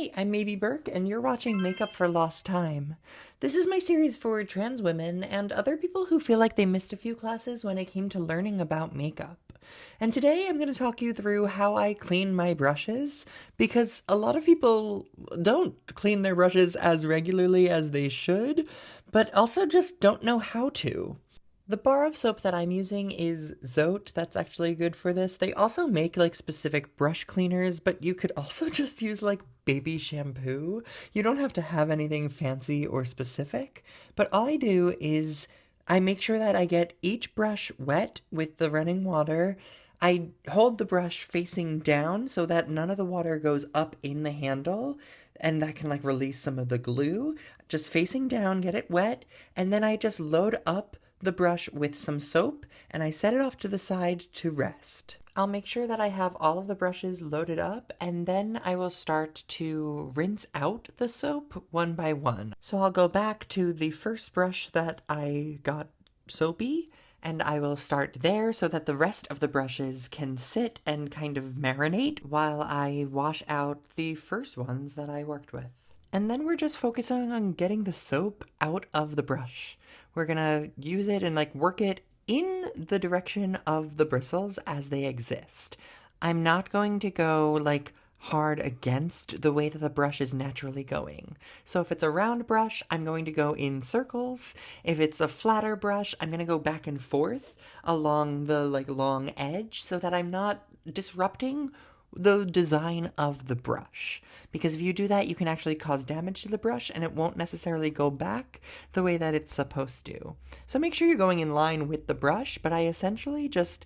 Hey, I'm Maybe Burke, and you're watching Makeup for Lost Time. This is my series for trans women and other people who feel like they missed a few classes when it came to learning about makeup. And today I'm going to talk you through how I clean my brushes, because a lot of people don't clean their brushes as regularly as they should, but also just don't know how to. The bar of soap that I'm using is Zote. That's actually good for this. They also make like specific brush cleaners, but you could also just use like baby shampoo. You don't have to have anything fancy or specific. But all I do is I make sure that I get each brush wet with the running water. I hold the brush facing down so that none of the water goes up in the handle, and that can like release some of the glue. Just facing down, get it wet, and then I just load up the brush with some soap and I set it off to the side to rest. I'll make sure that I have all of the brushes loaded up, and then I will start to rinse out the soap one by one. So I'll go back to the first brush that I got soapy, and I will start there so that the rest of the brushes can sit and kind of marinate while I wash out the first ones that I worked with. And then we're just focusing on getting the soap out of the brush. We're gonna use it and like work it in the direction of the bristles as they exist. I'm not going to go like hard against the way that the brush is naturally going. So if it's a round brush, I'm going to go in circles. If it's a flatter brush, I'm going to go back and forth along the like long edge so that I'm not disrupting the design of the brush. Because if you do that, you can actually cause damage to the brush and it won't necessarily go back the way that it's supposed to. So make sure you're going in line with the brush, but I essentially just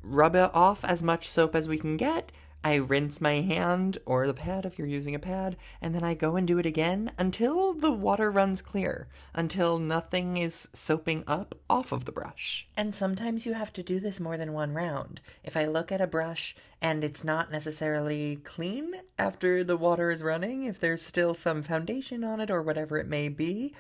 rub it off as much soap as we can get. I rinse my hand or the pad if you're using a pad, and then I go and do it again until the water runs clear, until nothing is soaping up off of the brush. And sometimes you have to do this more than one round. If I look at a brush and it's not necessarily clean after the water is running, if there's still some foundation on it or whatever it may be,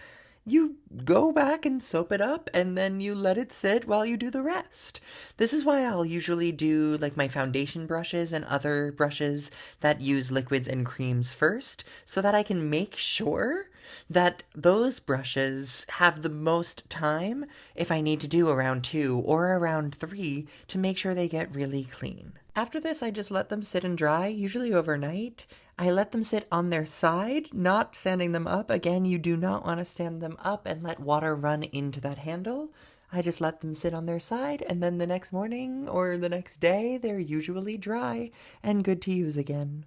you go back and soap it up and then you let it sit while you do the rest. This is why I'll usually do like my foundation brushes and other brushes that use liquids and creams first so that I can make sure that those brushes have the most time if I need to do a round 2 or a round 3 to make sure they get really clean. After this, I just let them sit and dry, usually overnight. I let them sit on their side, not standing them up. Again, you do not want to stand them up and let water run into that handle. I just let them sit on their side, and then the next morning or the next day, they're usually dry and good to use again.